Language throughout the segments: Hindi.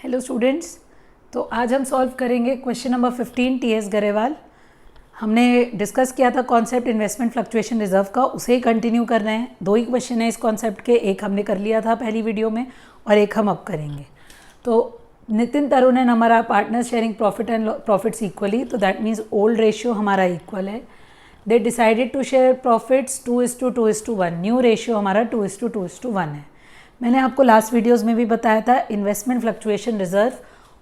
हेलो स्टूडेंट्स, तो आज हम सॉल्व करेंगे क्वेश्चन नंबर 15 टीएस गरेवाल। हमने डिस्कस किया था कॉन्सेप्ट इन्वेस्टमेंट फ्लक्चुएशन रिजर्व का, उसे ही कंटिन्यू कर रहे हैं। दो ही क्वेश्चन है इस कॉन्सेप्ट के, एक हमने कर लिया था पहली वीडियो में और एक हम अब करेंगे। तो नितिन तरुण एंड हमारा partner sharing profit and profits equally, तो दैट मीन्स ओल्ड रेशियो हमारा इक्वल है। They decided to share profits 2:2:1। New ratio हमारा 2:2:1 है। मैंने आपको लास्ट वीडियोस में भी बताया था इन्वेस्टमेंट फ्लक्चुएशन रिजर्व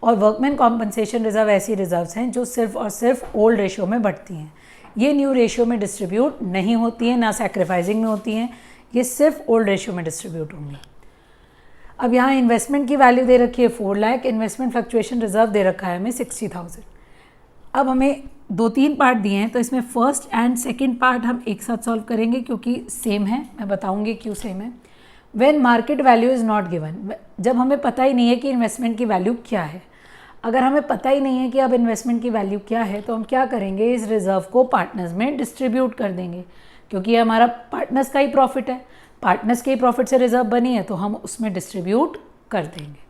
और वर्कमैन कॉम्पनसेशन रिजर्व ऐसी रिजर्व्स हैं जो सिर्फ और सिर्फ ओल्ड रेशियो में बढ़ती हैं। ये न्यू रेशियो में डिस्ट्रीब्यूट नहीं होती हैं, ना सैक्रिफाइसिंग में होती हैं, ये सिर्फ ओल्ड रेशियो में डिस्ट्रीब्यूट होंगी। अब यहाँ इन्वेस्टमेंट की वैल्यू दे रखी है 4 लाख, इन्वेस्टमेंट फ्लक्चुएशन रिजर्व दे रखा है हमें 60,000। अब हमें 2-3 पार्ट दिए हैं, तो इसमें फर्स्ट एंड सेकेंड पार्ट हम एक साथ सॉल्व करेंगे क्योंकि सेम है। मैं बताऊँगी क्यों सेम है। When market value is not given, जब हमें पता ही नहीं है कि इन्वेस्टमेंट की वैल्यू क्या है। अगर हमें पता ही नहीं है कि अब इन्वेस्टमेंट की वैल्यू क्या है, तो हम क्या करेंगे, इस रिजर्व को पार्टनर्स में डिस्ट्रीब्यूट कर देंगे, क्योंकि ये हमारा पार्टनर्स का ही प्रॉफिट है। पार्टनर्स के ही प्रॉफिट से रिजर्व बनी है, तो हम उसमें डिस्ट्रीब्यूट कर देंगे।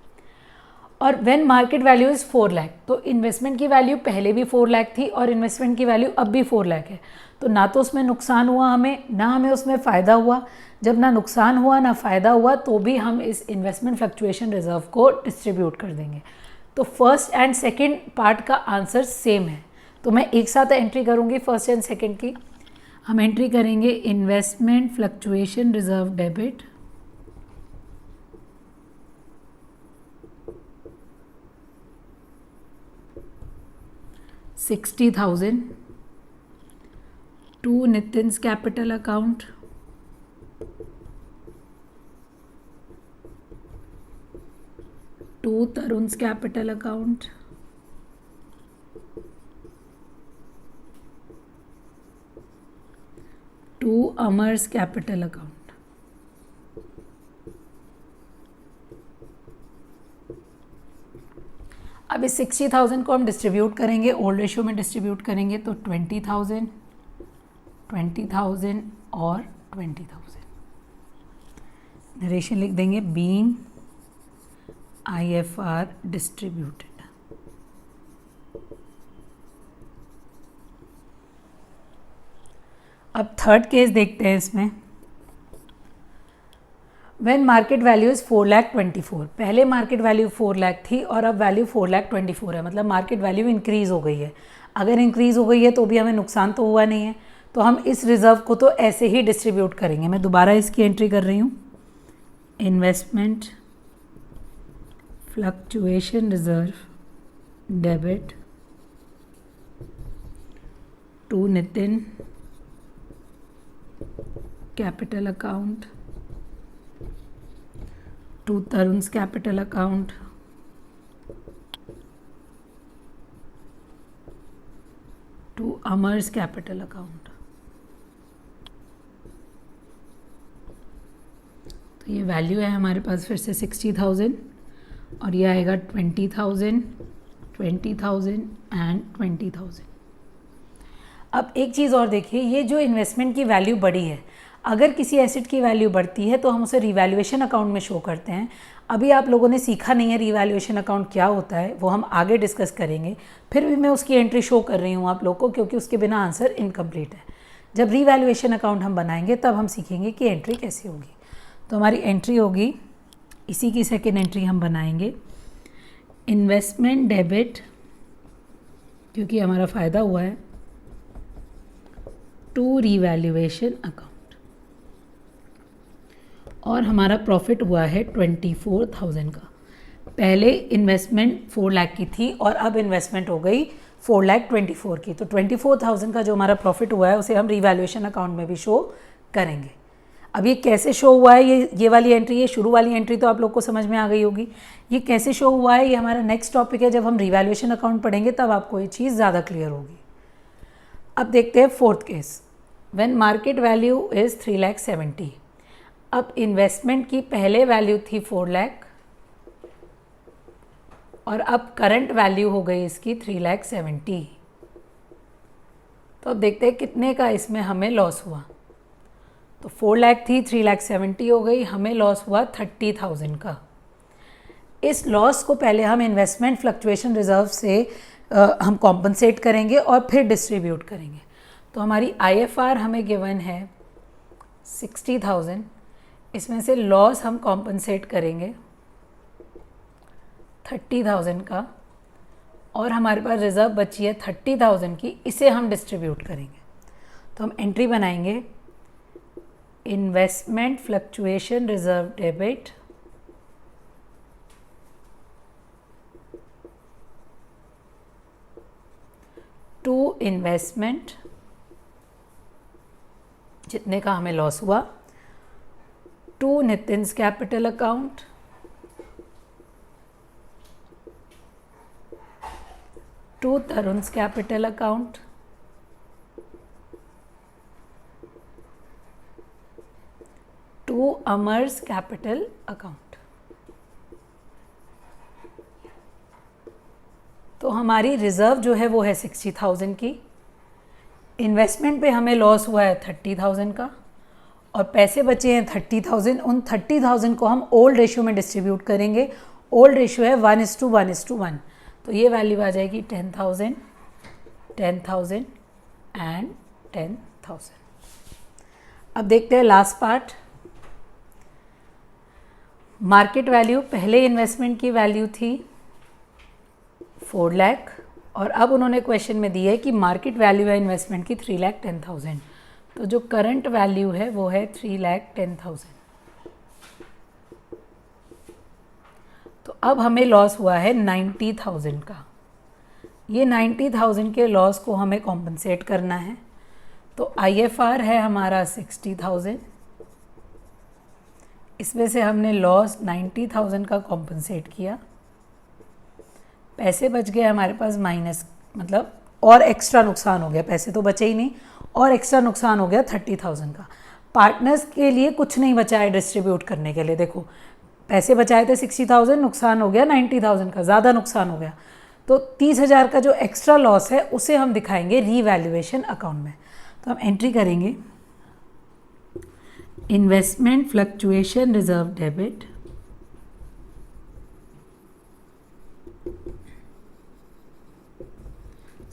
और when market value is 4 lakh, तो इन्वेस्टमेंट की वैल्यू पहले भी 4 लाख थी और इन्वेस्टमेंट की वैल्यू अब भी 4 लाख है। तो ना तो उसमें नुकसान हुआ हमें, ना हमें उसमें फ़ायदा हुआ। जब ना नुकसान हुआ ना फ़ायदा हुआ, तो भी हम इस इन्वेस्टमेंट फ्लक्चुएशन रिजर्व को डिस्ट्रीब्यूट कर देंगे। तो फर्स्ट एंड सेकेंड पार्ट का आंसर सेम है। तो मैं एक साथ एंट्री करूँगी फर्स्ट एंड सेकेंड की। हम एंट्री करेंगे investment fluctuation reserve debit, $60,000 to Nitin's capital account, to Tarun's capital account, to Amar's capital account. अब इस 60,000 को हम डिस्ट्रीब्यूट करेंगे, ओल्ड रेशियो में डिस्ट्रीब्यूट करेंगे, तो 20,000, 20,000 और 20,000। नरेशन लिख देंगे बीइंग IFR डिस्ट्रीब्यूटेड। अब थर्ड केस देखते हैं इसमें। व्हेन मार्केट वैल्यू इज़ 4,24,000, पहले मार्केट वैल्यू 4 लाख थी और अब वैल्यू 4,24,000 है, मतलब मार्केट वैल्यू इंक्रीज़ हो गई है। अगर इंक्रीज़ हो गई है तो भी हमें नुकसान तो हुआ नहीं है, तो हम इस रिजर्व को तो ऐसे ही डिस्ट्रीब्यूट करेंगे। मैं दोबारा इसकी एंट्री कर रही हूँ, investment fluctuation reserve debit to Nitin capital account, to Tarun's capital account, to Amar's capital account। तो ये वैल्यू है हमारे पास फिर से 60,000 और ये आएगा 20,000, 20,000 एंड 20,000। अब एक चीज़ और देखिए, ये जो इन्वेस्टमेंट की वैल्यू बढ़ी है, अगर किसी एसेट की वैल्यू बढ़ती है तो हम उसे रिवैल्यूएशन अकाउंट में शो करते हैं। अभी आप लोगों ने सीखा नहीं है रिवैल्यूएशन अकाउंट क्या होता है, वो हम आगे डिस्कस करेंगे। फिर भी मैं उसकी एंट्री शो कर रही हूँ आप लोग को, क्योंकि उसके बिना आंसर इनकम्प्लीट है। जब रिवैल्यूएशन अकाउंट हम बनाएंगे तब हम सीखेंगे कि एंट्री कैसी होगी। तो हमारी एंट्री होगी, इसी की सेकेंड एंट्री हम बनाएंगे, इन्वेस्टमेंट डेबिट, क्योंकि हमारा फ़ायदा हुआ है, टू रिवैल्यूएशन अकाउंट, और हमारा प्रॉफिट हुआ है 24,000 का। पहले इन्वेस्टमेंट 4 लाख की थी और अब इन्वेस्टमेंट हो गई 4,24,000 की। तो 24,000 का जो हमारा प्रॉफिट हुआ है उसे हम रिवैल्यूएशन अकाउंट में भी शो करेंगे। अब ये कैसे शो हुआ है, ये वाली एंट्री, ये शुरू वाली एंट्री तो आप लोग को समझ में आ गई होगी। ये कैसे शो हुआ है, ये हमारा नेक्स्ट टॉपिक है। जब हम रिवैल्यूएशन अकाउंट पढ़ेंगे तब आपको ये चीज़ ज़्यादा क्लियर होगी। अब देखते हैं fourth case. When market value is 3,70,000, अब इन्वेस्टमेंट की पहले वैल्यू थी 4 लाख और अब करंट वैल्यू हो गई इसकी 3,70,000। तो अब देखते हैं कितने का इसमें हमें लॉस हुआ। तो 4 लाख थी, 3,70,000 हो गई, हमें लॉस हुआ 30,000 का। इस लॉस को पहले हम इन्वेस्टमेंट फ्लक्चुएशन रिजर्व से हम कॉम्पनसेट करेंगे और फिर डिस्ट्रीब्यूट करेंगे। तो हमारी IFR हमें गिवन है 60,000, इसमें से लॉस हम कॉम्पनसेट करेंगे 30,000 का, और हमारे पास रिज़र्व बची है 30,000 की, इसे हम डिस्ट्रीब्यूट करेंगे। तो हम एंट्री बनाएंगे investment fluctuation reserve debit to investment, जितने का हमें लॉस हुआ, to Nitin's capital account, to Tarun's capital account, to Amar's capital account. तो हमारी रिजर्व जो है वो है 60,000 की, इन्वेस्टमेंट पे हमें लॉस हुआ है 30,000 का, और पैसे बचे हैं 30,000। उन 30,000 को हम ओल्ड रेशियो में डिस्ट्रीब्यूट करेंगे। ओल्ड रेशियो है 1:1:1, तो ये वैल्यू आ जाएगी 10,000, 10,000 एंड 10,000। अब देखते हैं लास्ट पार्ट। मार्केट वैल्यू, पहले इन्वेस्टमेंट की वैल्यू थी 4 लाख, और अब उन्होंने क्वेश्चन में दी है कि मार्केट वैल्यू है इन्वेस्टमेंट की 3,10,000, तो जो करंट वैल्यू है वो है 3,10,000। तो अब हमें लॉस हुआ है 90,000 का। ये 90,000 के लॉस को हमें कॉम्पनसेट करना है। तो IFR है हमारा 60,000, इसमें से हमने लॉस 90,000 का कॉम्पनसेट किया, पैसे बच गए हमारे पास माइनस, मतलब और एक्स्ट्रा नुकसान हो गया, पैसे तो बचे ही नहीं, और एक्स्ट्रा नुकसान हो गया 30,000 का। पार्टनर्स के लिए कुछ नहीं बचा है डिस्ट्रीब्यूट करने के लिए। देखो, पैसे बचाए थे 60,000, नुकसान हो गया 90,000 का, ज़्यादा नुकसान हो गया। तो 30,000 का जो एक्स्ट्रा लॉस है उसे हम दिखाएंगे रीवैल्यूएशन अकाउंट में। तो हम एंट्री करेंगे investment fluctuation reserve debit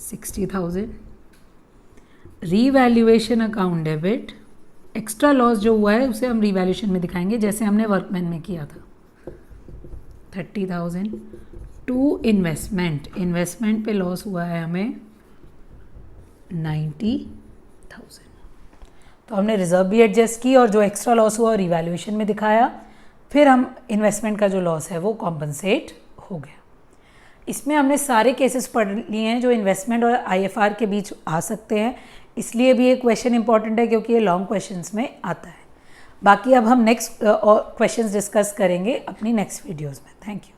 $60,000, revaluation account debit, extra loss जो हुआ है उसे हम रीवैल्यूएशन में दिखाएंगे जैसे हमने वर्कमैन में किया था, 30,000 टू इन्वेस्टमेंट, इन्वेस्टमेंट पे लॉस हुआ है हमें 90,000। तो हमने रिजर्व भी एडजस्ट की और जो एक्स्ट्रा लॉस हुआ रिवैल्यूएशन में दिखाया, फिर हम इन्वेस्टमेंट का जो लॉस है वो कॉम्पनसेट हो गया। इसमें हमने सारे केसेस पढ़ लिए हैं जो इन्वेस्टमेंट और IFR के बीच आ सकते हैं, इसलिए भी ये क्वेश्चन इंपॉर्टेंट है क्योंकि ये लॉन्ग क्वेश्चंस में आता है। बाकी अब हम नेक्स्ट क्वेश्चंस डिस्कस करेंगे अपनी नेक्स्ट वीडियोस में। Thank you.